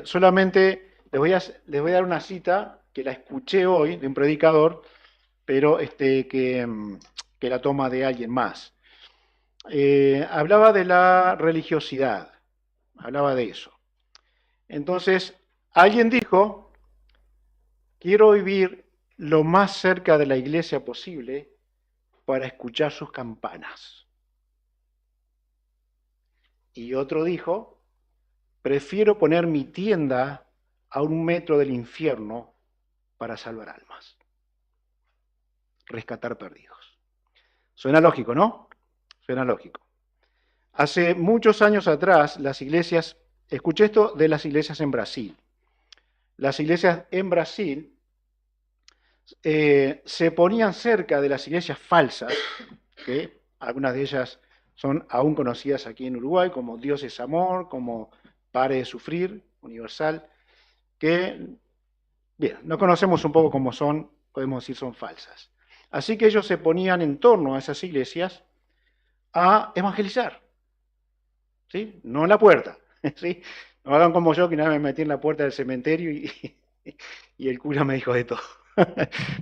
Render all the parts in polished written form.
Solamente les voy a dar una cita que la escuché hoy de un predicador, pero que la toma de alguien más. Hablaba de la religiosidad, hablaba de eso. Entonces, alguien dijo, quiero vivir lo más cerca de la iglesia posible para escuchar sus campanas. Y otro dijo, prefiero poner mi tienda a 1 metro del infierno para salvar almas, rescatar perdidos. Suena lógico, ¿no? Suena lógico. Hace muchos años atrás, las iglesias, escuché esto de las iglesias en Brasil. Las iglesias en Brasil se ponían cerca de las iglesias falsas, que algunas de ellas son aún conocidas aquí en Uruguay como Dios es amor, como Pare de sufrir, universal, que, bien, no conocemos un poco cómo son, podemos decir son falsas. Así que ellos se ponían en torno a esas iglesias a evangelizar, ¿sí? No en la puerta, ¿sí? No hagan como yo, que una vez me metí en la puerta del cementerio y el cura me dijo de todo.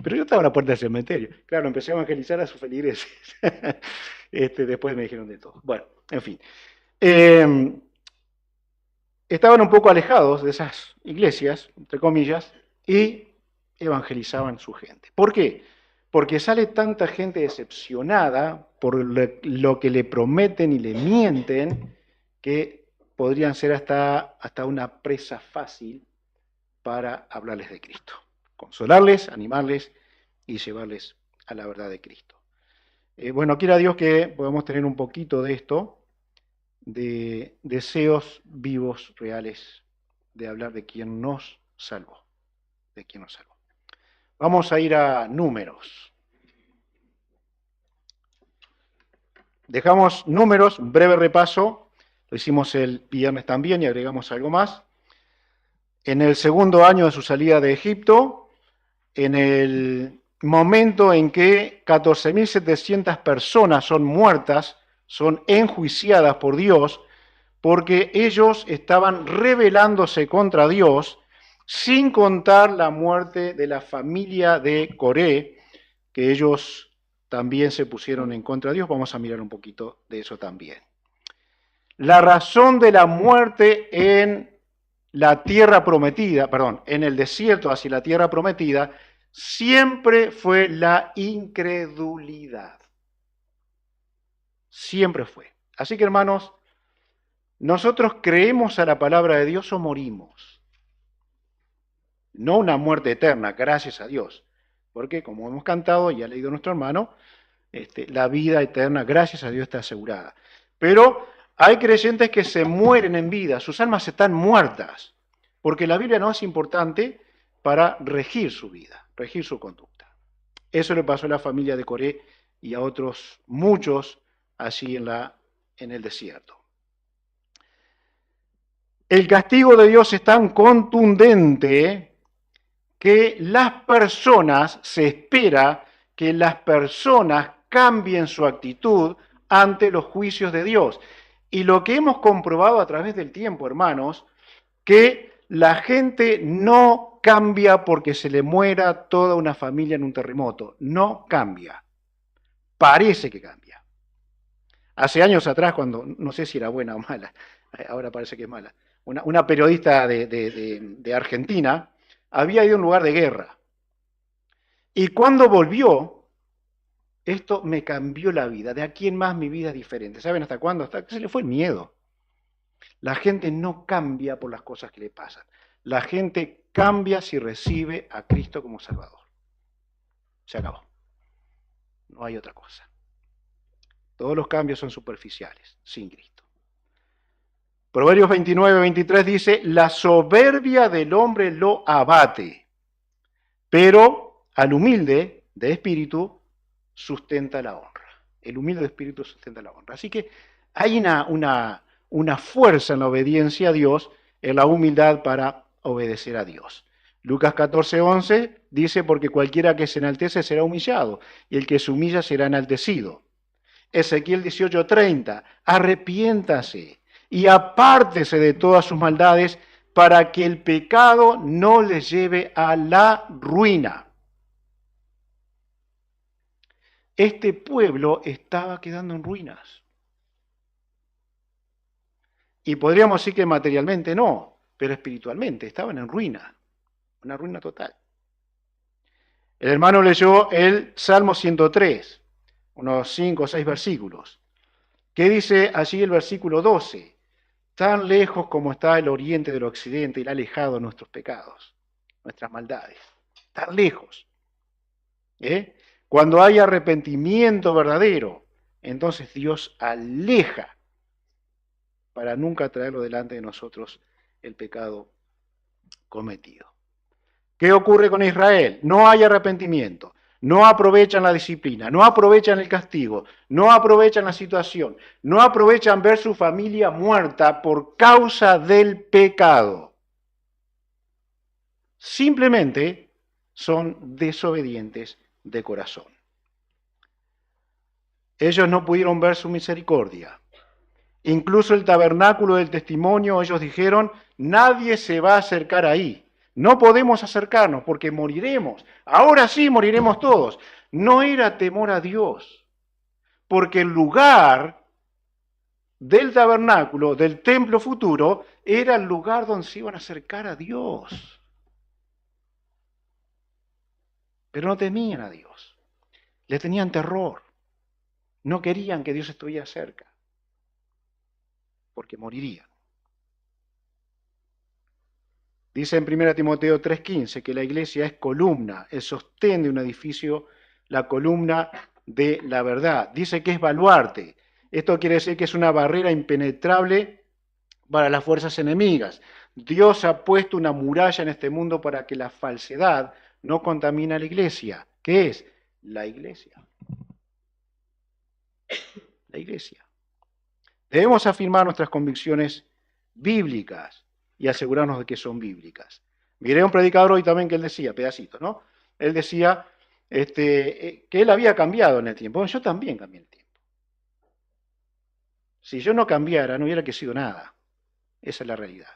Pero yo estaba en la puerta del cementerio. Claro, empecé a evangelizar a sus feligreses. Después me dijeron de todo. Bueno, en fin. Eh, Estaban un poco alejados de esas iglesias, entre comillas, y evangelizaban su gente. ¿Por qué? Porque sale tanta gente decepcionada por lo que le prometen y le mienten que podrían ser hasta una presa fácil para hablarles de Cristo, consolarles, animarles y llevarles a la verdad de Cristo. Bueno, quiera Dios que podamos tener un poquito de esto, de deseos vivos, reales, de hablar de quien nos salvó, de quien nos salvó. Vamos a ir a números. Dejamos números, un breve repaso, lo hicimos el viernes también y agregamos algo más. En el segundo año de su salida de Egipto, en el momento en que 14.700 personas son muertas, son enjuiciadas por Dios, porque ellos estaban rebelándose contra Dios, sin contar la muerte de la familia de Coré, que ellos también se pusieron en contra de Dios. Vamos a mirar un poquito de eso también. La razón de la muerte en la tierra prometida, perdón, en el desierto hacia la tierra prometida, siempre fue la incredulidad. Siempre fue. Así que, hermanos, nosotros creemos a la palabra de Dios o morimos. No una muerte eterna, gracias a Dios. Porque, como hemos cantado y ha leído nuestro hermano, la vida eterna, gracias a Dios, está asegurada. Pero hay creyentes que se mueren en vida, sus almas están muertas, porque la Biblia no es importante para regir su vida, regir su conducta. Eso le pasó a la familia de Coré y a otros muchos allí en el desierto. El castigo de Dios es tan contundente que se espera que las personas cambien su actitud ante los juicios de Dios. Y lo que hemos comprobado a través del tiempo, hermanos, que la gente no cambia porque se le muera toda una familia en un terremoto. No cambia. Parece que cambia. Hace años atrás, cuando no sé si era buena o mala, ahora parece que es mala, una periodista de Argentina había ido a un lugar de guerra. Y cuando volvió, esto me cambió la vida. De aquí en más mi vida es diferente. ¿Saben hasta cuándo? Hasta que se le fue el miedo. La gente no cambia por las cosas que le pasan. La gente cambia si recibe a Cristo como Salvador. Se acabó. No hay otra cosa. Todos los cambios son superficiales, sin Cristo. Proverbios 29-23 dice, la soberbia del hombre lo abate, pero al humilde de espíritu sustenta la honra. El humilde de espíritu sustenta la honra. Así que hay una fuerza en la obediencia a Dios, en la humildad para obedecer a Dios. Lucas 14:11 dice, porque cualquiera que se enaltece será humillado, y el que se humilla será enaltecido. Ezequiel 18:30, arrepiéntase y apártese de todas sus maldades, para que el pecado no les lleve a la ruina. Este pueblo estaba quedando en ruinas. Y podríamos decir que materialmente no, pero espiritualmente estaban en ruina, una ruina total. El hermano leyó el Salmo 103, unos 5 o 6 versículos. ¿Qué dice allí el versículo 12? Tan lejos como está el oriente del occidente, Él ha alejado nuestros pecados, nuestras maldades. Tan lejos. Cuando hay arrepentimiento verdadero, entonces Dios aleja para nunca traerlo delante de nosotros el pecado cometido. ¿Qué ocurre con Israel? No hay arrepentimiento, no aprovechan la disciplina, no aprovechan el castigo, no aprovechan la situación, no aprovechan ver su familia muerta por causa del pecado. Simplemente son desobedientes de corazón. Ellos no pudieron ver su misericordia. Incluso el tabernáculo del testimonio, ellos dijeron, nadie se va a acercar ahí. No podemos acercarnos porque moriremos. Ahora sí moriremos todos. No era temor a Dios, porque el lugar del tabernáculo, del templo futuro, era el lugar donde se iban a acercar a Dios. Pero no temían a Dios. Le tenían terror. No querían que Dios estuviera cerca, porque morirían. Dice en 1 Timoteo 3:15 que la iglesia es columna, el sostén de un edificio, la columna de la verdad. Dice que es baluarte. Esto quiere decir que es una barrera impenetrable para las fuerzas enemigas. Dios ha puesto una muralla en este mundo para que la falsedad no contamine a la iglesia. ¿Qué es? La iglesia. La iglesia. Debemos afirmar nuestras convicciones bíblicas y asegurarnos de que son bíblicas. Miré a un predicador hoy también que él decía, pedacitos, ¿no? Él decía que él había cambiado en el tiempo. Bueno, yo también cambié en el tiempo. Si yo no cambiara, no hubiera crecido nada. Esa es la realidad.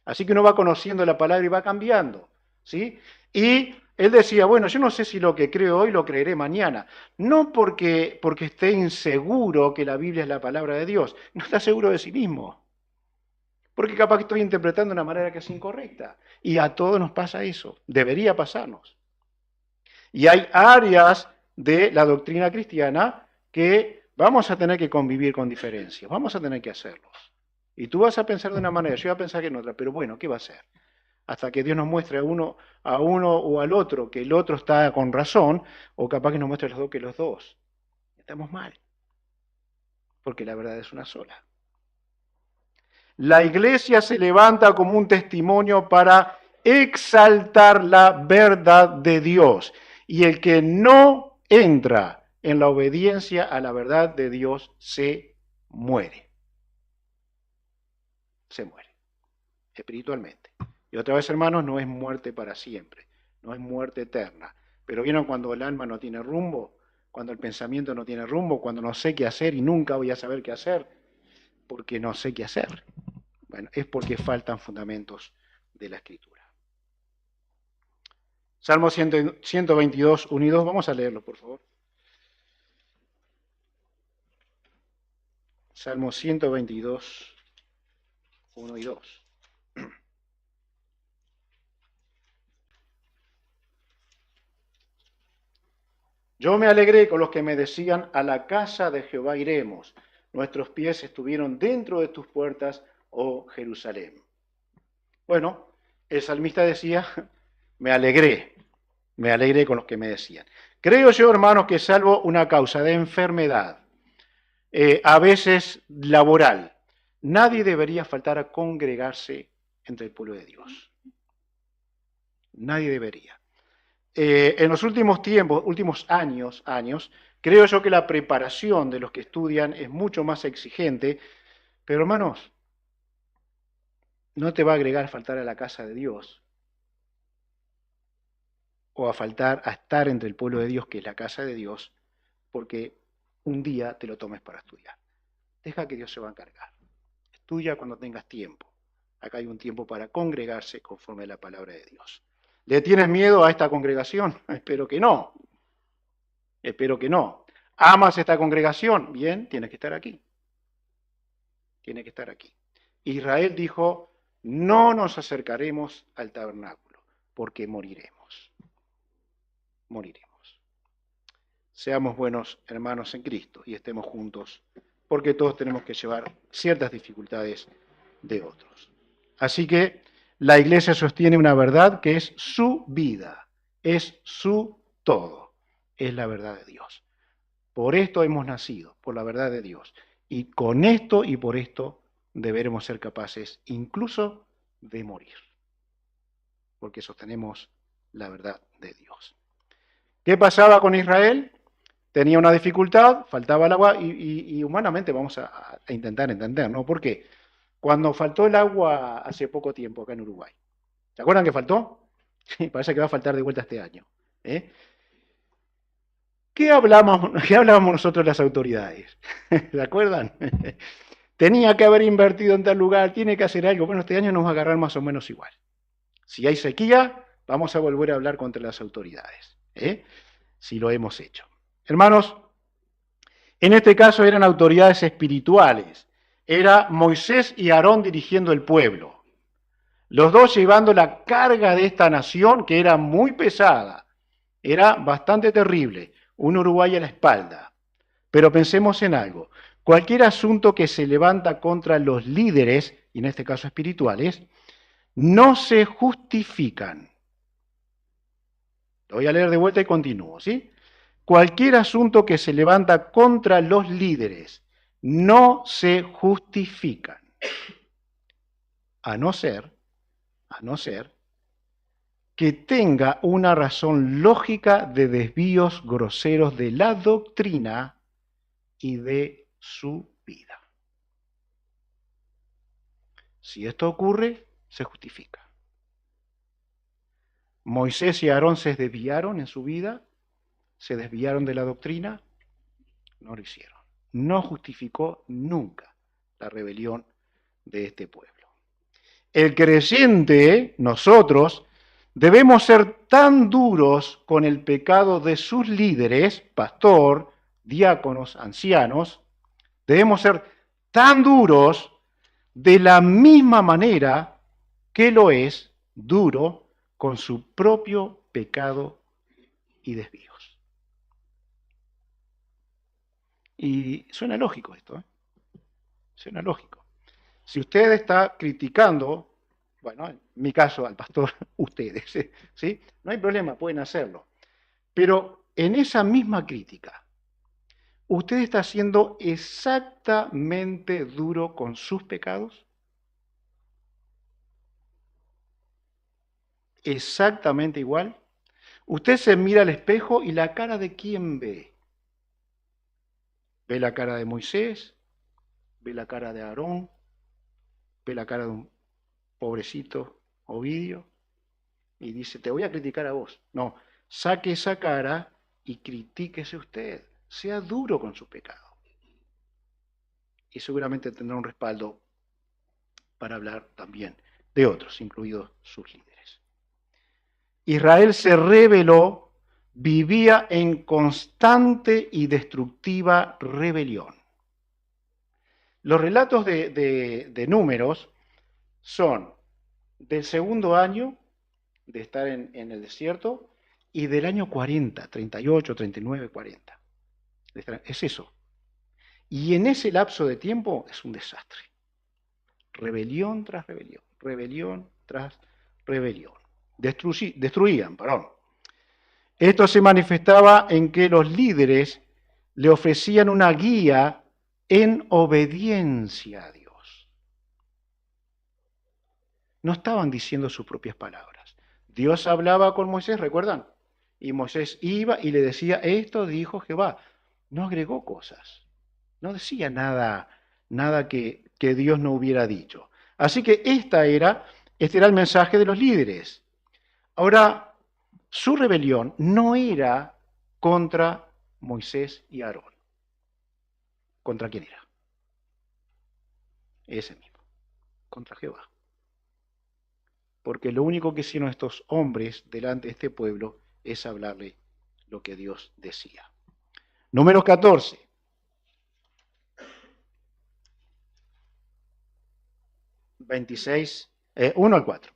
Así que uno va conociendo la palabra y va cambiando, ¿sí? Y él decía, bueno, yo no sé si lo que creo hoy lo creeré mañana. No porque esté inseguro que la Biblia es la palabra de Dios. No está seguro de sí mismo. Porque capaz que estoy interpretando de una manera que es incorrecta. Y a todos nos pasa eso. Debería pasarnos. Y hay áreas de la doctrina cristiana que vamos a tener que convivir con diferencias. Vamos a tener que hacerlos. Y tú vas a pensar de una manera, yo voy a pensar en otra. Pero bueno, ¿qué va a hacer? Hasta que Dios nos muestre a uno o al otro que el otro está con razón, o capaz que nos muestre a los dos que los dos estamos mal. Porque la verdad es una sola. La iglesia se levanta como un testimonio para exaltar la verdad de Dios. Y el que no entra en la obediencia a la verdad de Dios se muere. Se muere, espiritualmente. Y otra vez, hermanos, no es muerte para siempre, no es muerte eterna. Pero vieron cuando el alma no tiene rumbo, cuando el pensamiento no tiene rumbo, cuando no sé qué hacer y nunca voy a saber qué hacer, porque no sé qué hacer. Bueno, es porque faltan fundamentos de la Escritura. Salmo 122, 1 y 2, vamos a leerlo, por favor. Salmo 122, 1 y 2. Yo me alegré con los que me decían, a la casa de Jehová iremos. Nuestros pies estuvieron dentro de tus puertas, oh Jerusalén. Bueno, el salmista decía, me alegré con los que me decían. Creo yo, hermanos, que salvo una causa de enfermedad, a veces laboral, nadie debería faltar a congregarse entre el pueblo de Dios. Nadie debería. En los últimos tiempos, últimos años, creo yo que la preparación de los que estudian es mucho más exigente, pero hermanos, no te va a agregar faltar a la casa de Dios o a faltar a estar entre el pueblo de Dios, que es la casa de Dios, porque un día te lo tomes para estudiar. Deja que Dios se va a encargar. Estudia cuando tengas tiempo. Acá hay un tiempo para congregarse conforme a la palabra de Dios. ¿Le tienes miedo a esta congregación? Espero que no. Espero que no. ¿Amas esta congregación? Bien, tienes que estar aquí. Tiene que estar aquí. Israel dijo, no nos acercaremos al tabernáculo, porque moriremos. Moriremos. Seamos buenos hermanos en Cristo y estemos juntos, porque todos tenemos que llevar ciertas dificultades de otros. Así que la iglesia sostiene una verdad que es su vida, es su todo, es la verdad de Dios. Por esto hemos nacido, por la verdad de Dios. Y con esto y por esto deberemos ser capaces incluso de morir, porque sostenemos la verdad de Dios. ¿Qué pasaba con Israel? Tenía una dificultad, faltaba el agua y humanamente vamos a intentar entender, ¿no? Porque cuando faltó el agua hace poco tiempo acá en Uruguay, ¿se acuerdan que faltó? Sí, parece que va a faltar de vuelta este año. ¿Qué hablábamos nosotros las autoridades? ¿Se acuerdan? Tenía que haber invertido en tal lugar, tiene que hacer algo. Bueno, este año nos va a agarrar más o menos igual. Si hay sequía, vamos a volver a hablar contra las autoridades, si lo hemos hecho. Hermanos, en este caso eran autoridades espirituales. Era Moisés y Aarón dirigiendo el pueblo. Los dos llevando la carga de esta nación, que era muy pesada. Era bastante terrible. Un Uruguay a la espalda. Pero pensemos en algo. Cualquier asunto que se levanta contra los líderes, y en este caso espirituales, no se justifican. Lo voy a leer de vuelta y continúo, ¿sí? Cualquier asunto que se levanta contra los líderes no se justifican, a no ser que tenga una razón lógica de desvíos groseros de la doctrina y de su vida. Si esto ocurre, se justifica. Moisés y Aarón se desviaron en su vida, se desviaron de la doctrina, no lo hicieron. No justificó nunca la rebelión de este pueblo. El creyente, nosotros, debemos ser tan duros con el pecado de sus líderes, pastor, diáconos, ancianos, debemos ser tan duros de la misma manera que lo es duro con su propio pecado y desvíos. Y suena lógico esto, ¿eh? Suena lógico. Si usted está criticando, bueno, en mi caso al pastor, ustedes, ¿sí? No hay problema, pueden hacerlo. Pero en esa misma crítica, ¿usted está siendo exactamente duro con sus pecados? ¿Exactamente igual? Usted se mira al espejo y la cara de quién ve. ¿Ve la cara de Moisés? ¿Ve la cara de Aarón? ¿Ve la cara de un pobrecito Ovidio? Y dice, te voy a criticar a vos. No, saque esa cara y critíquese usted. Sea duro con su pecado. Y seguramente tendrá un respaldo para hablar también de otros, incluidos sus líderes. Israel se rebeló, vivía en constante y destructiva rebelión. Los relatos de Números son del segundo año de estar en el desierto y del año 40, 38, 39, 40. Es eso. Y en ese lapso de tiempo es un desastre. Rebelión tras rebelión, rebelión tras rebelión. Destruían. Esto se manifestaba en que los líderes le ofrecían una guía en obediencia a Dios. No estaban diciendo sus propias palabras. Dios hablaba con Moisés, ¿recuerdan? Y Moisés iba y le decía, esto dijo Jehová. No agregó cosas. No decía nada que Dios no hubiera dicho. Así que este era el mensaje de los líderes. Ahora, su rebelión no era contra Moisés y Aarón. ¿Contra quién era? Ese mismo, contra Jehová. porque lo único que hicieron estos hombres delante de este pueblo es hablarle lo que Dios decía. Número 14. (26), 1 al 4.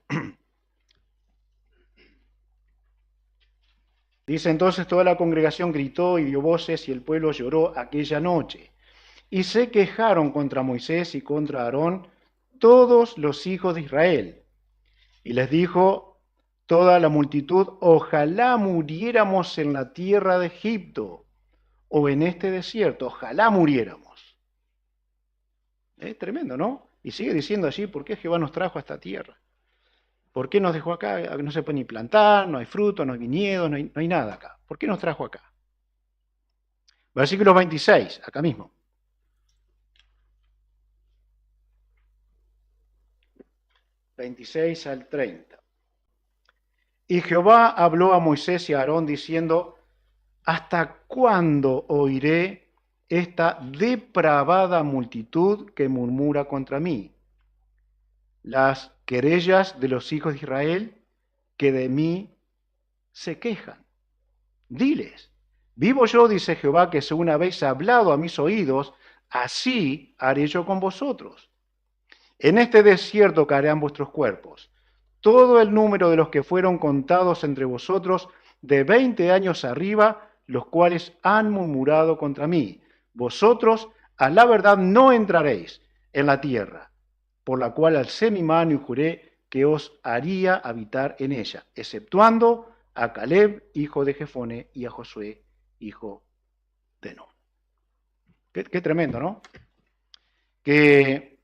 Dice entonces: toda la congregación gritó y dio voces y el pueblo lloró aquella noche. Y se quejaron contra Moisés y contra Aarón todos los hijos de Israel. Y les dijo toda la multitud: ojalá muriéramos en la tierra de Egipto o en este desierto, ojalá muriéramos. Es tremendo, ¿no? Y sigue diciendo allí: ¿por qué Jehová nos trajo a esta tierra? ¿Por qué nos dejó acá? No se puede ni plantar, no hay fruto, no hay viñedos, no hay nada acá. ¿Por qué nos trajo acá? Versículo 26, acá mismo. 26 al 30. Y Jehová habló a Moisés y a Aarón diciendo: ¿hasta cuándo oiré esta depravada multitud que murmura contra mí? Las querellas de los hijos de Israel que de mí se quejan. Diles: vivo yo, dice Jehová, que según habéis hablado a mis oídos, así haré yo con vosotros. En este desierto caerán vuestros cuerpos. Todo el número de los que fueron contados entre vosotros de 20 años arriba, los cuales han murmurado contra mí. Vosotros a la verdad no entraréis en la tierra, por la cual alcé mi mano y juré que os haría habitar en ella, exceptuando a Caleb, hijo de Jefone, y a Josué, hijo de Nun. Qué tremendo, ¿no? Que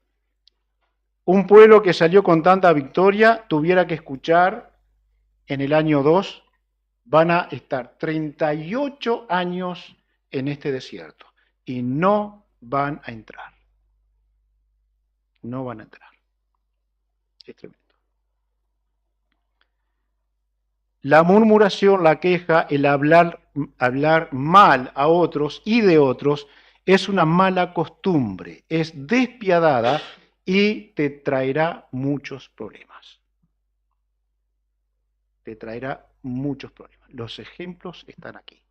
un pueblo que salió con tanta victoria tuviera que escuchar en el año 2, van a estar 38 años en este desierto y no van a entrar. No van a entrar. Es tremendo. La murmuración, la queja, el hablar mal a otros y de otros es una mala costumbre, es despiadada y te traerá muchos problemas. Te traerá muchos problemas. Los ejemplos están aquí.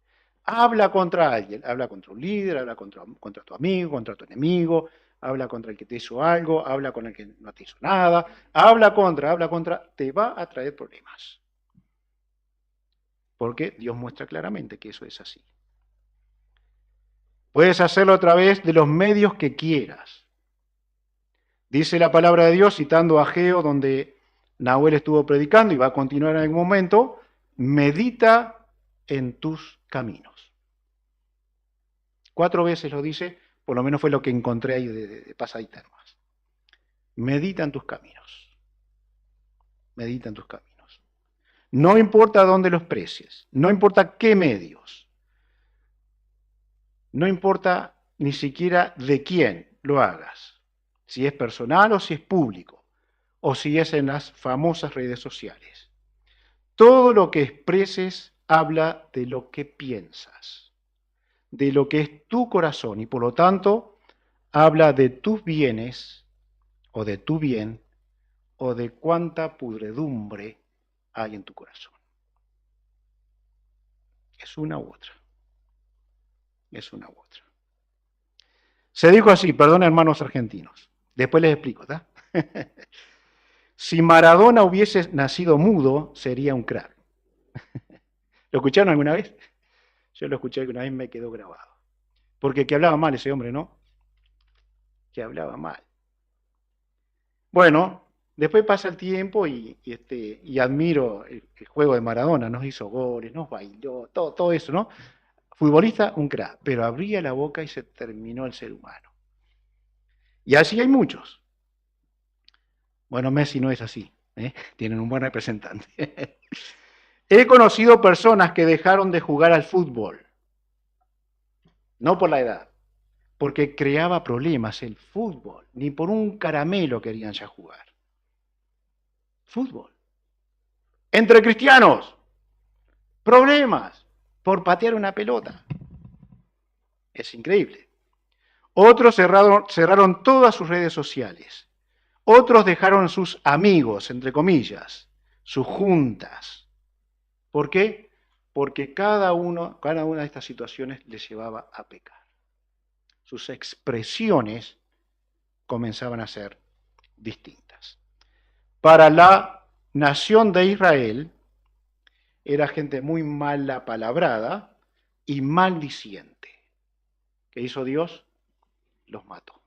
Habla contra alguien, habla contra un líder, habla contra tu amigo, contra tu enemigo, habla contra el que te hizo algo, habla con el que no te hizo nada, habla contra, te va a traer problemas. Porque Dios muestra claramente que eso es así. Puedes hacerlo a través de los medios que quieras. Dice la palabra de Dios, citando a Ageo, donde Nahuel estuvo predicando y va a continuar en algún momento: medita en tus caminos. 4 veces lo dice, por lo menos fue lo que encontré ahí de pasadita nomás. Medita en tus caminos. Medita en tus caminos. No importa dónde los precies, no importa qué medios, no importa ni siquiera de quién lo hagas, si es personal o si es público, o si es en las famosas redes sociales. Todo lo que expreses habla de lo que piensas, de lo que es tu corazón, y por lo tanto habla de tus bienes o de tu bien o de cuánta pudredumbre hay en tu corazón. Es una u otra. Es una u otra. Se dijo así, perdón hermanos argentinos, después les explico, ¿tá? Si Maradona hubiese nacido mudo, sería un crack. ¿Lo escucharon alguna vez? Yo lo escuché alguna vez y me quedó grabado. Porque que hablaba mal ese hombre, ¿no? Que hablaba mal. Bueno, después pasa el tiempo y admiro el juego de Maradona, nos hizo goles, nos bailó, todo eso, ¿no? Futbolista, un crack, pero abría la boca y se terminó el ser humano. Y así hay muchos. Bueno, Messi no es así, ¿eh? Tienen un buen representante. He conocido personas que dejaron de jugar al fútbol, no por la edad, porque creaba problemas el fútbol, ni por un caramelo querían ya jugar. Fútbol. Entre cristianos, problemas por patear una pelota. Es increíble. Otros cerraron todas sus redes sociales. Otros dejaron sus amigos, entre comillas, sus juntas. ¿Por qué? Porque cada una de estas situaciones les llevaba a pecar. Sus expresiones comenzaban a ser distintas. Para la nación de Israel, era gente muy mala palabrada y maldiciente. ¿Qué hizo Dios? Los mató.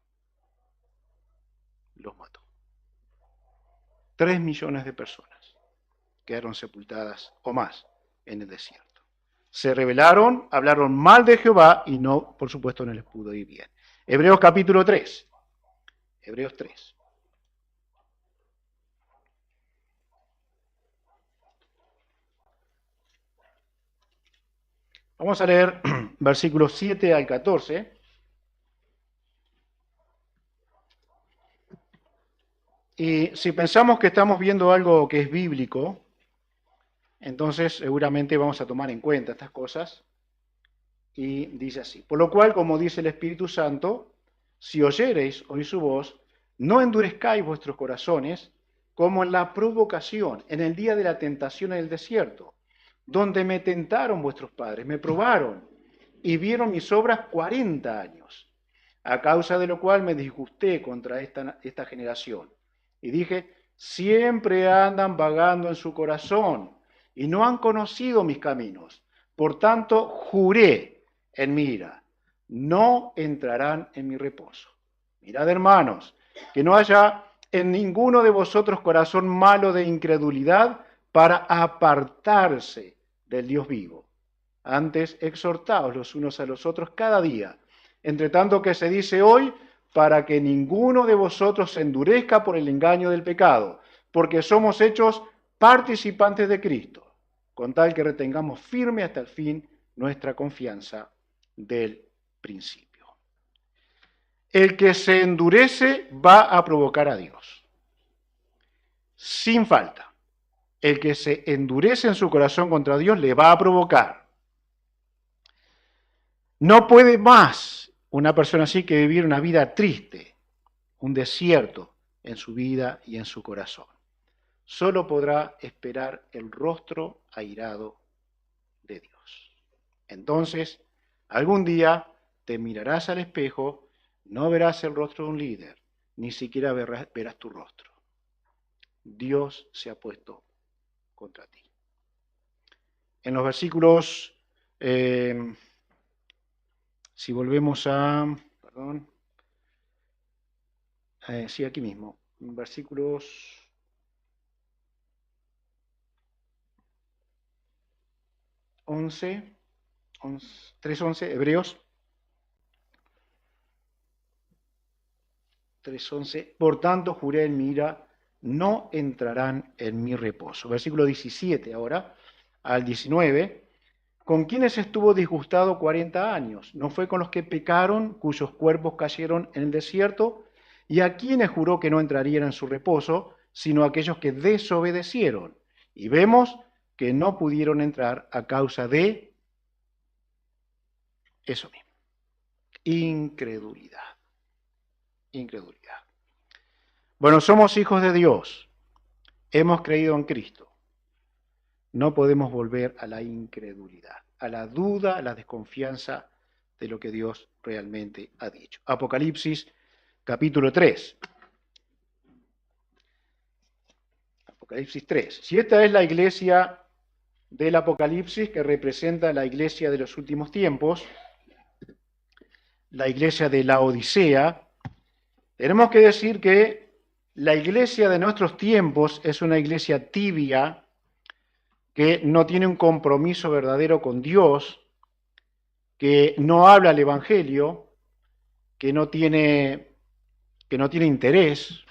Los mató. 3 millones de personas quedaron sepultadas o más en el desierto. Se rebelaron, hablaron mal de Jehová y no, por supuesto, no les pudo ir bien. Hebreos capítulo 3. Hebreos 3. Vamos a leer versículos 7 al 14. Y si pensamos que estamos viendo algo que es bíblico, entonces seguramente vamos a tomar en cuenta estas cosas. Y dice así: por lo cual, como dice el Espíritu Santo, si oyereis oír su voz, no endurezcáis vuestros corazones, como en la provocación, en el día de la tentación en el desierto, donde me tentaron vuestros padres, me probaron y vieron mis obras 40 años, a causa de lo cual me disgusté contra esta generación. Y dije: siempre andan vagando en su corazón y no han conocido mis caminos. Por tanto, juré en mi ira: no entrarán en mi reposo. Mirad, hermanos, que no haya en ninguno de vosotros corazón malo de incredulidad para apartarse del Dios vivo. Antes, exhortaos los unos a los otros cada día, entre tanto que se dice hoy, para que ninguno de vosotros se endurezca por el engaño del pecado, porque somos hechos participantes de Cristo, con tal que retengamos firme hasta el fin nuestra confianza del principio. El que se endurece va a provocar a Dios, sin falta. El que se endurece en su corazón contra Dios le va a provocar. No puede más una persona así que vivir una vida triste, un desierto en su vida y en su corazón. Solo podrá esperar el rostro airado de Dios. Entonces, algún día te mirarás al espejo, no verás el rostro de un líder, ni siquiera verás tu rostro. Dios se ha puesto contra ti. En los versículos, si volvemos a, perdón, sí, aquí mismo, versículos 3:11, Hebreos 3:11, por tanto juré en mi ira, no entrarán en mi reposo. Versículo 17 ahora al 19, ¿con quiénes estuvo disgustado 40 años? ¿No fue con los que pecaron, cuyos cuerpos cayeron en el desierto? ¿Y a quienes juró que no entrarían en su reposo, sino a aquellos que desobedecieron? Y vemos que no pudieron entrar a causa de eso mismo, incredulidad. Incredulidad. Bueno, somos hijos de Dios, hemos creído en Cristo. No podemos volver a la incredulidad, a la duda, a la desconfianza de lo que Dios realmente ha dicho. Apocalipsis capítulo 3. Apocalipsis 3. Si esta es la iglesia del Apocalipsis, que representa la iglesia de los últimos tiempos, la iglesia de la Odisea, tenemos que decir que la iglesia de nuestros tiempos es una iglesia tibia, que no tiene un compromiso verdadero con Dios, que no habla el Evangelio, que no tiene interés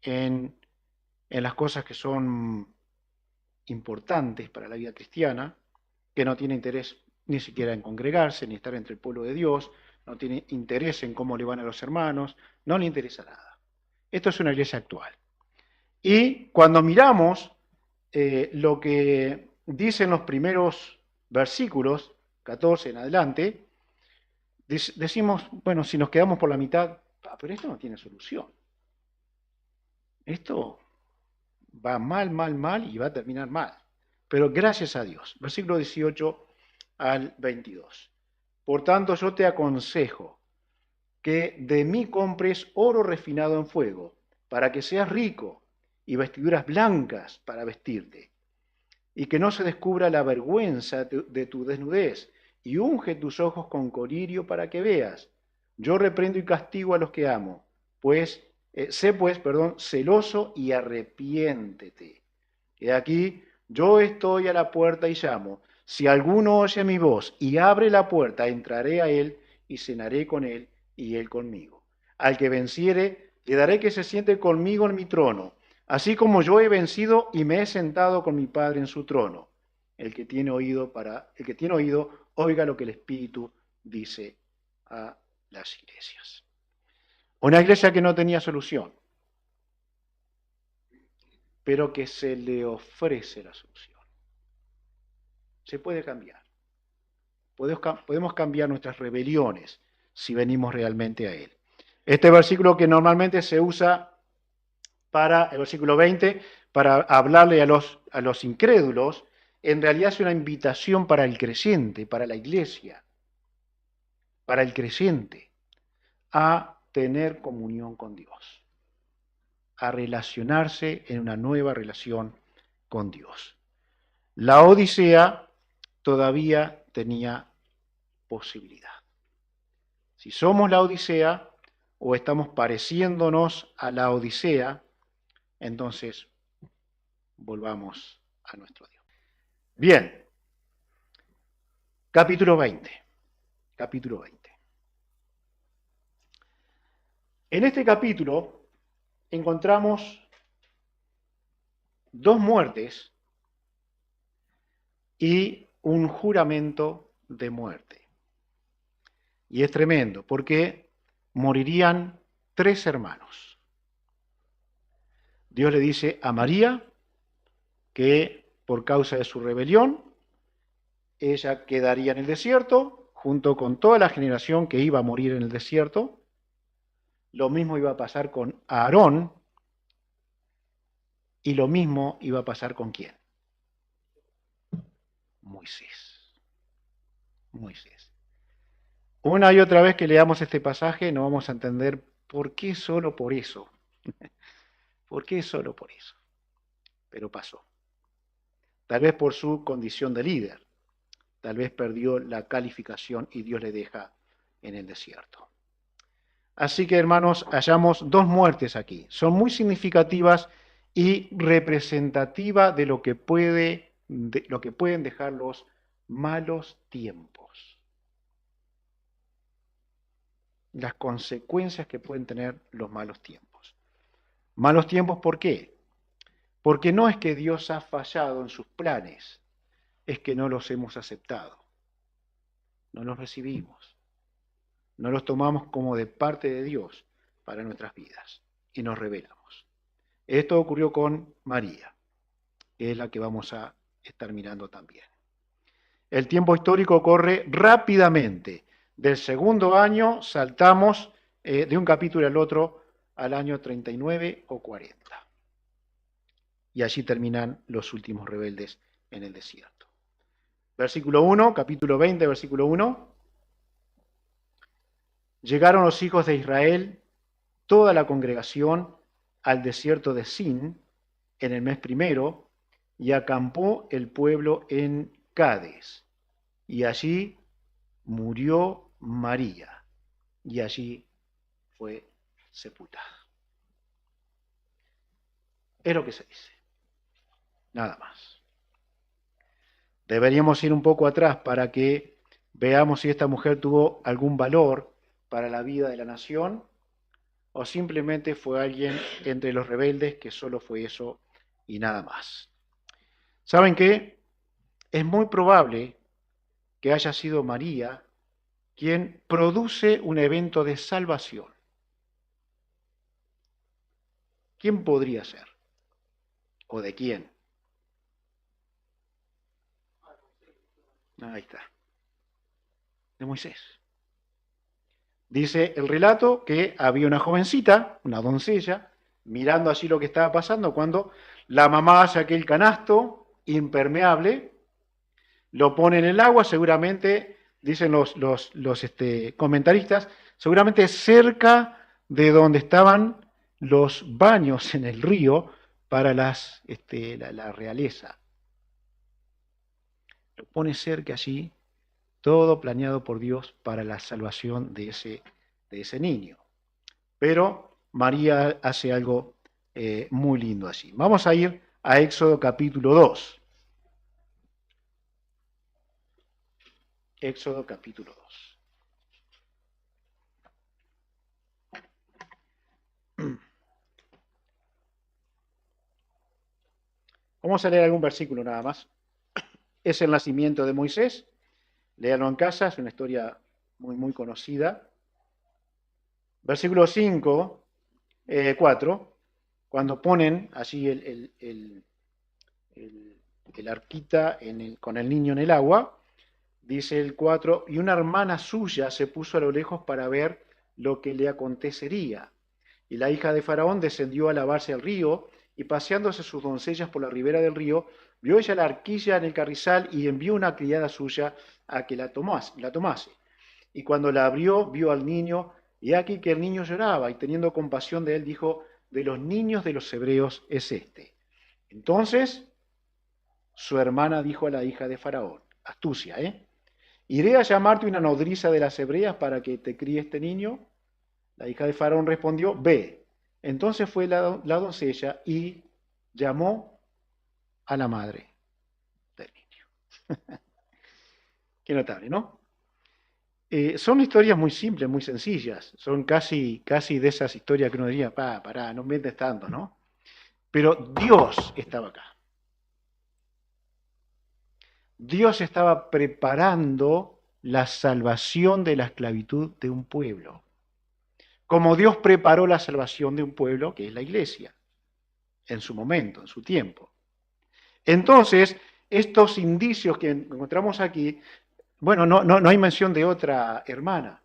en las cosas que son importantes para la vida cristiana, que no tiene interés ni siquiera en congregarse, ni estar entre el pueblo de Dios, no tiene interés en cómo le van a los hermanos, no le interesa nada. Esto es una iglesia actual. Y cuando miramos lo que dicen los primeros versículos, 14 en adelante, decimos, bueno, si nos quedamos por la mitad, pero esto no tiene solución. esto va mal, mal, mal y va a terminar mal. Pero gracias a Dios. Versículo 18 al 22. Por tanto, yo te aconsejo que de mí compres oro refinado en fuego, para que seas rico, y vestiduras blancas para vestirte, y que no se descubra la vergüenza de tu desnudez, y unge tus ojos con colirio para que veas. Yo reprendo y castigo a los que amo, pues sé pues, perdón, celoso y arrepiéntete. Y aquí yo estoy a la puerta y llamo. Si alguno oye mi voz y abre la puerta, entraré a él y cenaré con él y él conmigo. Al que venciere, le daré que se siente conmigo en mi trono, así como yo he vencido y me he sentado con mi Padre en su trono. El que tiene oído, oiga lo que el Espíritu dice a las iglesias. Una iglesia que no tenía solución, pero que se le ofrece la solución. Se puede cambiar. Podemos cambiar nuestras rebeliones si venimos realmente a Él. Este versículo que normalmente se usa para, el versículo 20, para hablarle a los incrédulos, en realidad es una invitación para el creyente, para la iglesia, para el creyente, a tener comunión con Dios, a relacionarse en una nueva relación con Dios. La Odisea todavía tenía posibilidad. Si somos la Odisea o estamos pareciéndonos a la Odisea, entonces volvamos a nuestro Dios. Bien, capítulo 20. Capítulo 20. En este capítulo encontramos dos muertes y un juramento de muerte. Y es tremendo, porque morirían 3 hermanos. Dios le dice a María que por causa de su rebelión, ella quedaría en el desierto, junto con toda la generación que iba a morir en el desierto. Lo mismo iba a pasar con Aarón, y lo mismo iba a pasar con ¿quién? Moisés. Moisés. Una y otra vez que leamos este pasaje no vamos a entender por qué solo por eso. ¿Por qué solo por eso? Pero pasó. Tal vez por su condición de líder. Tal vez perdió la calificación y Dios le deja en el desierto. Así que, hermanos, hallamos 2 muertes aquí. Son muy significativas y representativas de lo que pueden dejar los malos tiempos. Las consecuencias que pueden tener los malos tiempos. Malos tiempos, ¿por qué? Porque no es que Dios ha fallado en sus planes, es que no los hemos aceptado, no los recibimos, no los tomamos como de parte de Dios para nuestras vidas y nos rebelamos. Esto ocurrió con María, que es la que vamos a estar mirando también. El tiempo histórico corre rápidamente. Del segundo año saltamos de un capítulo al otro al año 39 o 40. Y allí terminan los últimos rebeldes en el desierto. Versículo 1, capítulo 20, versículo 1. Llegaron los hijos de Israel, toda la congregación, al desierto de Sin, en el mes primero, y acampó el pueblo en Cades. Y allí murió María, y allí fue sepultada. Es lo que se dice. Nada más. Deberíamos ir un poco atrás para que veamos si esta mujer tuvo algún valor para la vida de la nación o simplemente fue alguien entre los rebeldes que solo fue eso y nada más. ¿Saben qué? Es muy probable que haya sido María quien produce un evento de salvación. ¿Quién podría ser? ¿O de quién? Ahí está. De Moisés. Dice el relato que había una jovencita, una doncella, mirando así lo que estaba pasando, cuando la mamá hace aquel canasto impermeable, lo pone en el agua, seguramente, dicen los comentaristas, seguramente cerca de donde estaban los baños en el río para la realeza. Lo pone cerca allí, todo planeado por Dios para la salvación de ese niño. Pero María hace algo muy lindo allí. Vamos a ir a Éxodo capítulo 2. Éxodo capítulo 2. Vamos a leer algún versículo nada más. Es el nacimiento de Moisés. Léanlo en casa, es una historia muy, muy conocida. Versículo 5, 4, cuando ponen allí el arquita con el niño en el agua, dice el 4, y una hermana suya se puso a lo lejos para ver lo que le acontecería. Y la hija de Faraón descendió a lavarse al río, y paseándose sus doncellas por la ribera del río, vio ella la arquilla en el carrizal y envió una criada suya a que la tomase. Y cuando la abrió, vio al niño, y aquí que el niño lloraba, y teniendo compasión de él, dijo, de los niños de los hebreos es este. Entonces su hermana dijo a la hija de Faraón, astucia, ¿iré a llamarte una nodriza de las hebreas para que te críe este niño? La hija de Faraón respondió, ve. Entonces fue la doncella y llamó a la madre del niño. Qué notable, ¿no? Son historias muy simples, muy sencillas. Son casi de esas historias que uno diría, pará, no inventes tanto, ¿no? Pero Dios estaba acá. Dios estaba preparando la salvación de la esclavitud de un pueblo. Como Dios preparó la salvación de un pueblo, que es la iglesia, en su momento, en su tiempo. Entonces, estos indicios que encontramos aquí, bueno, no hay mención de otra hermana.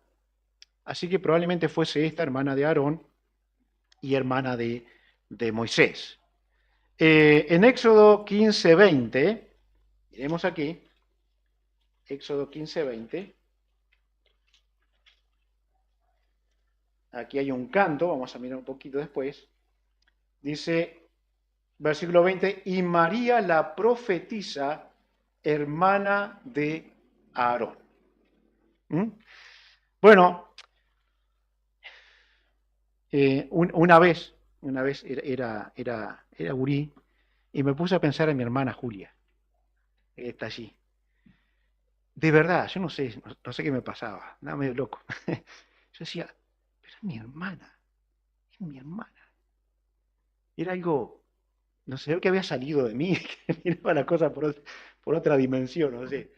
Así que probablemente fuese esta hermana de Aarón y hermana de Moisés. En Éxodo 15:20, miremos aquí, Éxodo 15:20, aquí hay un canto, vamos a mirar un poquito después, dice, versículo 20, y María la profetisa, hermana de Aarón. ¿Mm? Bueno, una vez era gurí, y me puse a pensar en mi hermana Julia, que está allí. De verdad, yo no sé qué me pasaba, nada medio loco. Yo decía, pero es mi hermana, es mi hermana. Era algo, no sé, que había salido de mí, que miraba la cosa por otra dimensión, no sé.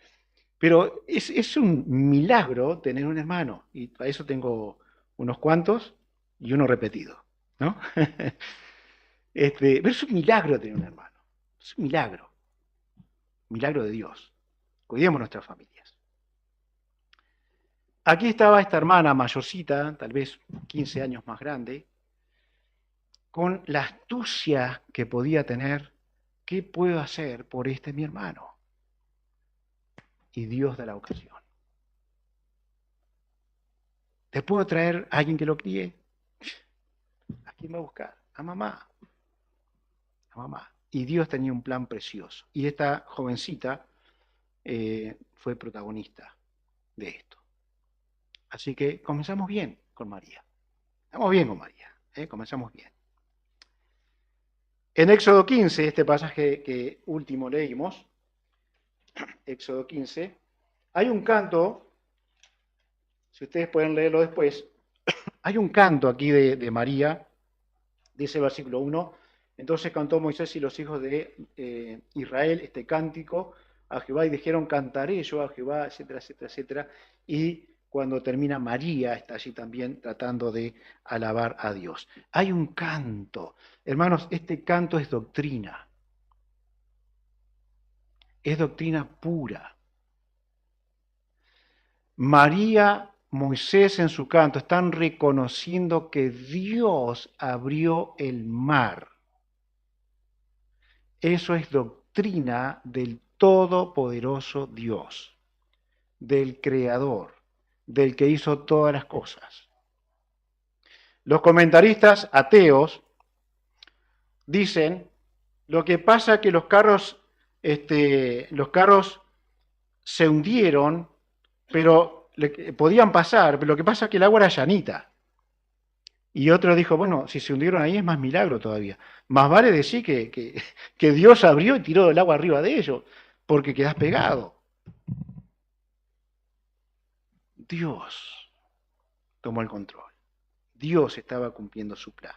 Pero es un milagro tener un hermano, y para eso tengo unos cuantos y uno repetido, ¿no? Pero es un milagro tener un hermano, es un milagro de Dios. Cuidemos nuestras familias. Aquí estaba esta hermana mayorcita, tal vez 15 años más grande, con la astucia que podía tener, ¿qué puedo hacer por mi hermano? Y Dios da la ocasión. ¿Te puedo traer a alguien que lo críe? ¿A quién va a buscar? A mamá. A mamá. Y Dios tenía un plan precioso. Y esta jovencita fue protagonista de esto. Así que comenzamos bien con María. Estamos bien con María. Comenzamos bien. En Éxodo 15, este pasaje que último leímos, Éxodo 15, hay un canto, si ustedes pueden leerlo después, hay un canto aquí de María, dice el versículo 1, entonces cantó Moisés y los hijos de Israel este cántico a Jehová y dijeron, cantaré yo a Jehová, etcétera, etcétera, etcétera, y cuando termina María está allí también tratando de alabar a Dios. Hay un canto, hermanos, este canto es doctrina pura. María Moisés en su canto están reconociendo que Dios abrió el mar. Eso es doctrina del todopoderoso Dios, del Creador, del que hizo todas las cosas. Los comentaristas ateos dicen, lo que pasa es que los carros se hundieron, pero podían pasar, pero lo que pasa es que el agua era llanita. Y otro dijo, bueno, si se hundieron ahí es más milagro todavía. Más vale decir que Dios abrió y tiró el agua arriba de ellos, porque quedás pegado. Dios tomó el control. Dios estaba cumpliendo su plan.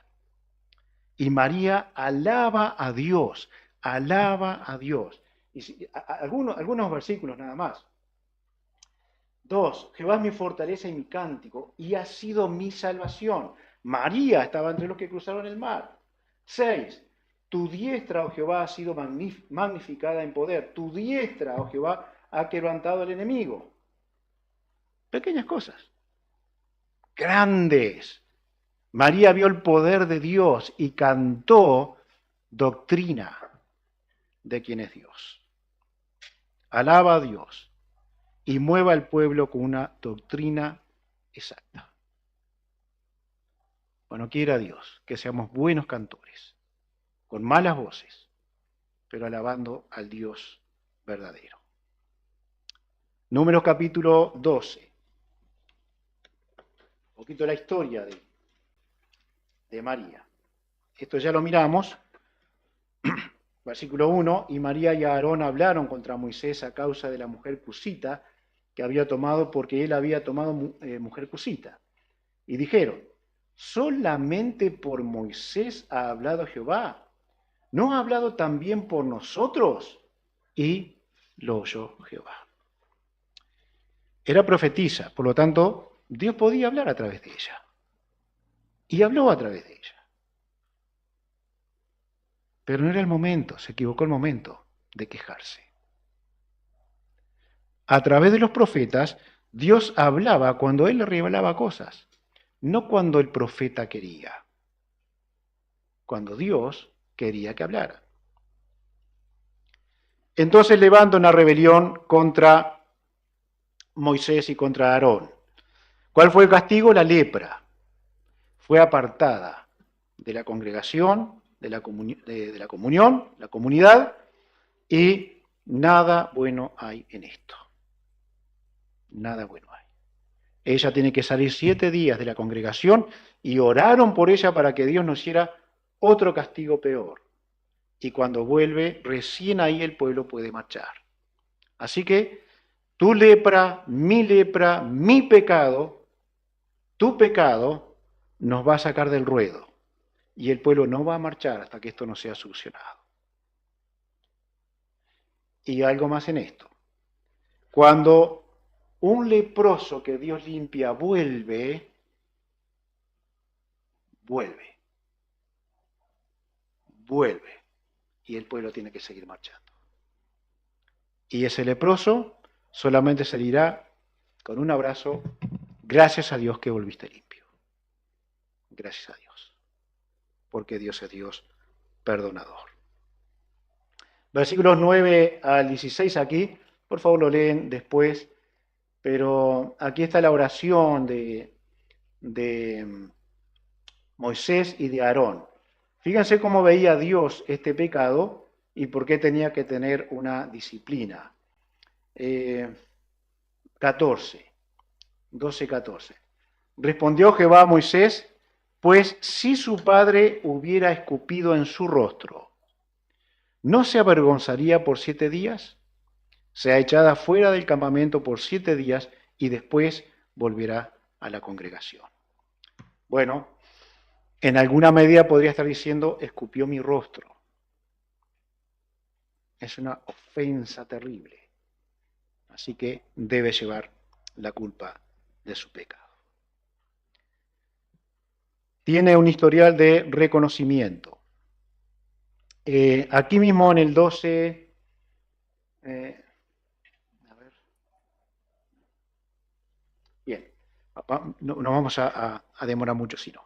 Y María alaba a Dios, alaba a Dios. Y algunos versículos nada más. 2. Jehová es mi fortaleza y mi cántico, y ha sido mi salvación. María estaba entre los que cruzaron el mar. 6. Tu diestra, oh Jehová, ha sido magnificada en poder. Tu diestra, oh Jehová, ha quebrantado al enemigo. Pequeñas cosas. Grandes. María vio el poder de Dios y cantó doctrina de quién es Dios. Alaba a Dios y mueva al pueblo con una doctrina exacta. Bueno, quiera Dios que seamos buenos cantores, con malas voces, pero alabando al Dios verdadero. Números capítulo 12. Un poquito la historia de María. Esto ya lo miramos. Versículo 1, y María y Aarón hablaron contra Moisés a causa de la mujer cusita que había tomado, porque él había tomado mujer cusita. Y dijeron, ¿solamente por Moisés ha hablado Jehová? ¿No ha hablado también por nosotros? Y lo oyó Jehová. Era profetisa, por lo tanto, Dios podía hablar a través de ella. Y habló a través de ella. Pero no era el momento, se equivocó el momento de quejarse. A través de los profetas, Dios hablaba cuando Él le revelaba cosas, no cuando el profeta quería, cuando Dios quería que hablara. Entonces levanta una rebelión contra Moisés y contra Aarón. ¿Cuál fue el castigo? La lepra. Fue apartada de la congregación, de la comunión, la comunidad, y nada bueno hay en esto. Nada bueno hay. Ella tiene que salir 7 días de la congregación y oraron por ella para que Dios no hiciera otro castigo peor. Y cuando vuelve, recién ahí el pueblo puede marchar. Así que tu lepra, mi pecado, tu pecado nos va a sacar del ruedo. Y el pueblo no va a marchar hasta que esto no sea solucionado. Y algo más en esto. Cuando un leproso que Dios limpia vuelve, y el pueblo tiene que seguir marchando. Y ese leproso solamente salirá con un abrazo, gracias a Dios que volviste limpio. Gracias a Dios, porque Dios es Dios perdonador. Versículos 9 al 16 aquí, por favor lo leen después, pero aquí está la oración de Moisés y de Aarón. Fíjense cómo veía Dios este pecado y por qué tenía que tener una disciplina. 12:14. Respondió Jehová a Moisés, pues si su padre hubiera escupido en su rostro, ¿no se avergonzaría por 7 días? Sea echada fuera del campamento por 7 días y después volverá a la congregación. Bueno, en alguna medida podría estar diciendo, escupió mi rostro. Es una ofensa terrible. Así que debe llevar la culpa de su pecado. Tiene un historial de reconocimiento. Aquí mismo en el 12, bien, No vamos a demorar mucho, sino.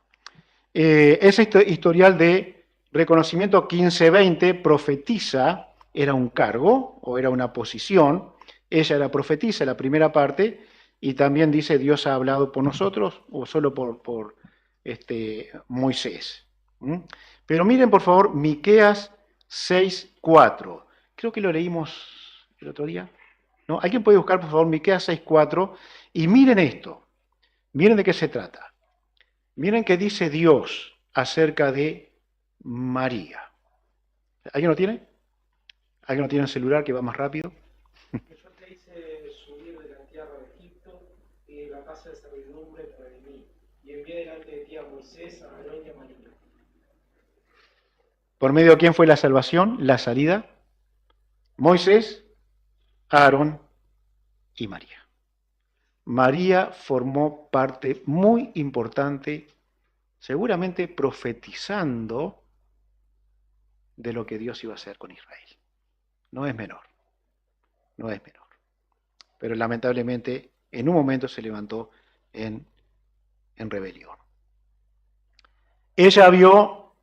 Ese historial de reconocimiento 15-20 profetiza, era un cargo o era una posición. Ella era profetisa, la primera parte, y también dice Dios ha hablado por nosotros o solo por Moisés. ¿Mm? Pero miren por favor Miqueas 6:4. Creo que lo leímos el otro día. ¿No? ¿Alguien puede buscar por favor Miqueas 6:4? Y miren esto. Miren de qué se trata. Miren qué dice Dios acerca de María. ¿Alguien lo tiene? ¿Alguien lo tiene en el celular que va más rápido? Que yo te hice subir de la tierra de Egipto y de la casa de servidumbre para mí, y envié delante de ti a Moisés, a Aarón y a María. ¿Por medio de quién fue la salvación, la salida? Moisés, Aarón y María. María formó parte muy importante, seguramente profetizando de lo que Dios iba a hacer con Israel. No es menor, no es menor. Pero lamentablemente en un momento se levantó en rebelión. Ella vio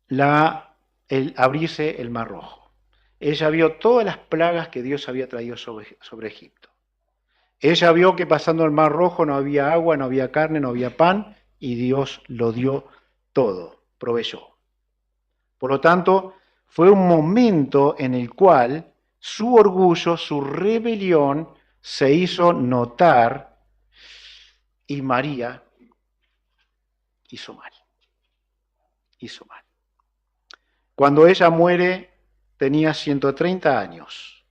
el abrirse el Mar Rojo. Ella vio todas las plagas que Dios había traído sobre Egipto. Ella vio que pasando el Mar Rojo no había agua, no había carne, no había pan, y Dios lo dio todo, proveyó. Por lo tanto, fue un momento en el cual su orgullo, su rebelión se hizo notar y María hizo mal. Hizo mal. Cuando ella muere, tenía 130 años.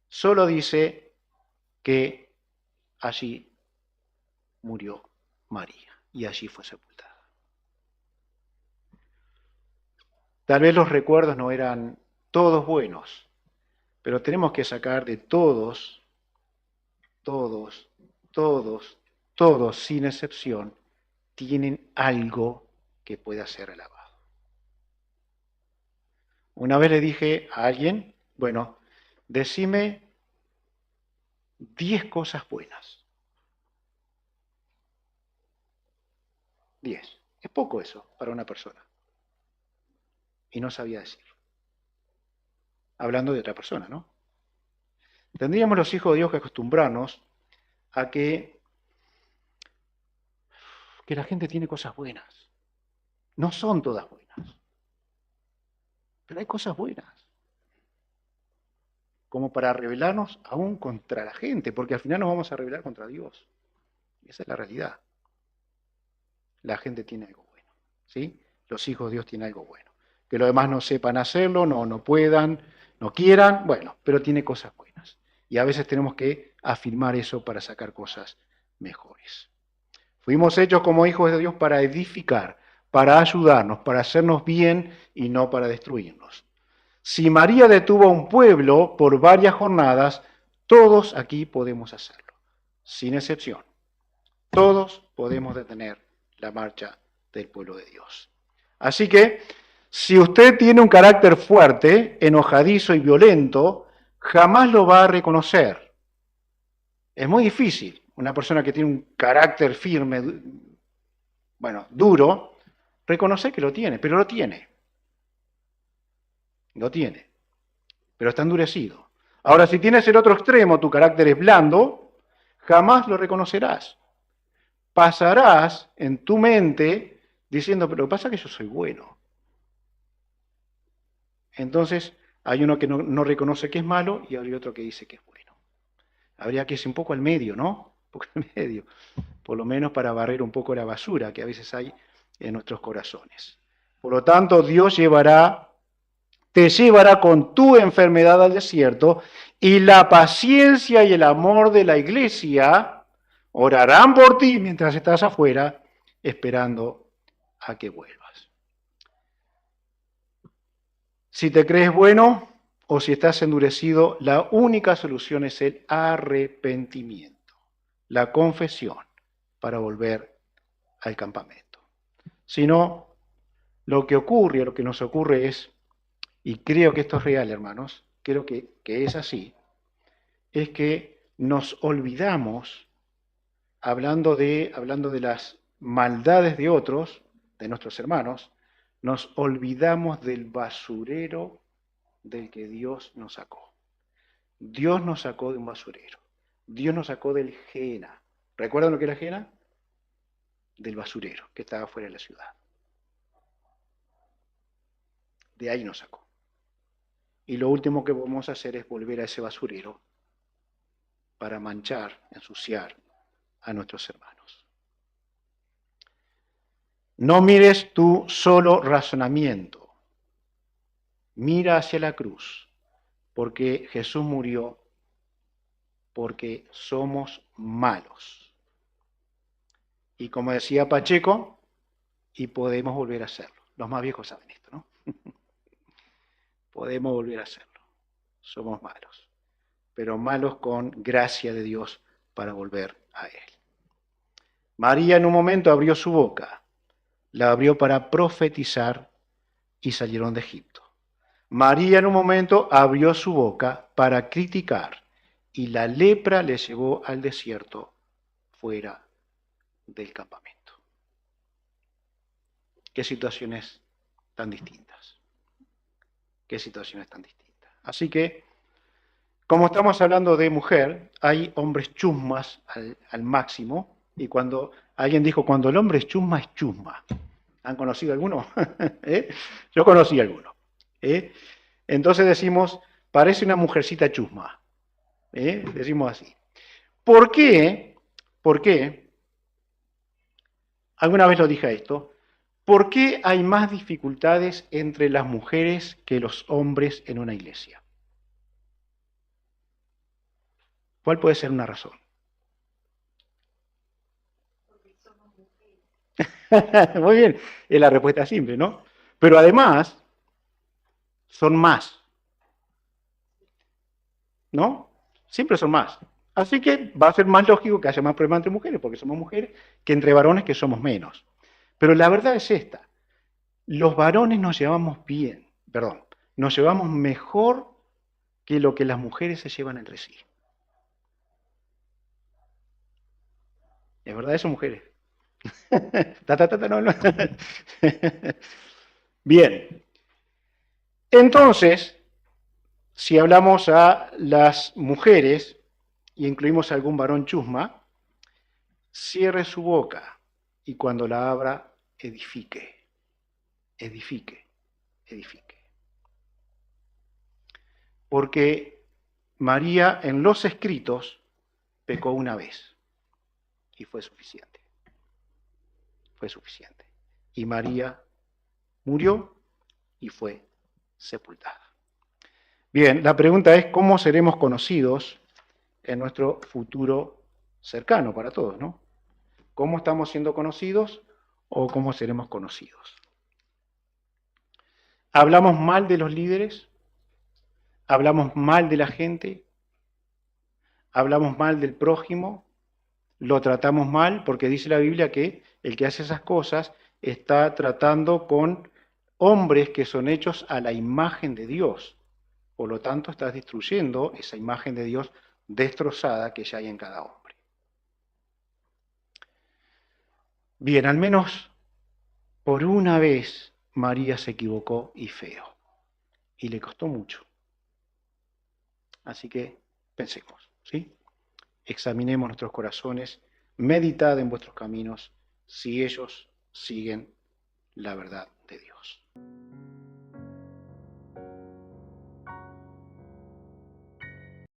Solo dice que allí murió María y allí fue sepultada. Tal vez los recuerdos no eran todos buenos, pero tenemos que sacar de todos, sin excepción, tienen algo que pueda ser alabado. Una vez le dije a alguien, bueno, decime 10 cosas buenas. 10. Es poco eso para una persona. Y no sabía decirlo. Hablando de otra persona, ¿no? Tendríamos los hijos de Dios que acostumbrarnos a que la gente tiene cosas buenas. No son todas buenas, pero hay cosas buenas. Como para rebelarnos aún contra la gente, porque al final nos vamos a rebelar contra Dios. Esa es la realidad. La gente tiene algo bueno, ¿sí? Los hijos de Dios tienen algo bueno. Que los demás no sepan hacerlo, no puedan, no quieran, bueno, pero tiene cosas buenas. Y a veces tenemos que afirmar eso para sacar cosas mejores. Fuimos hechos como hijos de Dios para edificar, para ayudarnos, para hacernos bien y no para destruirnos. Si María detuvo a un pueblo por varias jornadas, todos aquí podemos hacerlo, sin excepción. Todos podemos detener la marcha del pueblo de Dios. Así que, si usted tiene un carácter fuerte, enojadizo y violento, jamás lo va a reconocer. Es muy difícil. Una persona que tiene un carácter firme, bueno, duro, reconocer que lo tiene, pero lo tiene. Lo tiene, pero está endurecido. Ahora, si tienes el otro extremo, tu carácter es blando, jamás lo reconocerás. Pasarás en tu mente diciendo, pero lo que pasa es que yo soy bueno. Entonces, hay uno que no reconoce que es malo y hay otro que dice que es bueno. Habría que irse un poco al medio, ¿no? Un poco al medio, por lo menos para barrer un poco la basura que a veces hay en nuestros corazones. Por lo tanto, Dios te llevará con tu enfermedad al desierto y la paciencia y el amor de la iglesia orarán por ti mientras estás afuera esperando a que vuelvas. Si te crees bueno o si estás endurecido, la única solución es el arrepentimiento, la confesión para volver al campamento. Si no, lo que ocurre, lo que nos ocurre es, y creo que esto es real, hermanos, creo que es así, es que nos olvidamos hablando de las maldades de otros, de nuestros hermanos, nos olvidamos del basurero del que Dios nos sacó. Dios nos sacó de un basurero. Dios nos sacó del Gehenna. ¿Recuerdan lo que era Gehenna? Del basurero que estaba fuera de la ciudad. De ahí nos sacó. Y lo último que podemos hacer es volver a ese basurero para manchar, ensuciar a nuestros hermanos. No mires tu solo razonamiento. Mira hacia la cruz, porque Jesús murió porque somos malos. Y como decía Pacheco, y podemos volver a hacerlo. Los más viejos saben esto, ¿no? Podemos volver a hacerlo. Somos malos, pero malos con gracia de Dios para volver a Él. María en un momento abrió su boca, la abrió para profetizar y salieron de Egipto. María en un momento abrió su boca para criticar y la lepra le llevó al desierto fuera del campamento. Qué situaciones tan distintas. Qué situaciones tan distintas. Así que, como estamos hablando de mujer, hay hombres chusmas al máximo, y cuando alguien dijo, cuando el hombre es chusma, es chusma. ¿Han conocido alguno? Yo conocí alguno. Entonces decimos, parece una mujercita chusma. Decimos así. ¿Por qué? ¿Por qué? Alguna vez lo dije esto. ¿Por qué hay más dificultades entre las mujeres que los hombres en una iglesia? ¿Cuál puede ser una razón? Muy bien, es la respuesta simple, ¿no? Pero además, son más, ¿no? Siempre son más. Así que va a ser más lógico que haya más problemas entre mujeres, porque somos mujeres, que entre varones, que somos menos. Pero la verdad es esta. Los varones nos llevamos bien, nos llevamos mejor que lo que las mujeres se llevan entre sí. ¿Es verdad eso, mujeres? No. Bien. Entonces, si hablamos a las mujeres, y incluimos a algún varón chusma, cierre su boca y cuando la abra, edifique, edifique, edifique. Porque María en los escritos pecó una vez y fue suficiente. Fue suficiente. Y María murió y fue sepultada. Bien, la pregunta es cómo seremos conocidos en nuestro futuro cercano para todos, ¿no? ¿Cómo estamos siendo conocidos o cómo seremos conocidos? ¿Hablamos mal de los líderes? ¿Hablamos mal de la gente? ¿Hablamos mal del prójimo? ¿Lo tratamos mal? Porque dice la Biblia que el que hace esas cosas está tratando con hombres que son hechos a la imagen de Dios. Por lo tanto, estás destruyendo esa imagen de Dios destrozada que ya hay en cada hombre. Bien, al menos por una vez María se equivocó y feo. Y le costó mucho. Así que pensemos, ¿sí? Examinemos nuestros corazones, meditad en vuestros caminos si ellos siguen la verdad de Dios.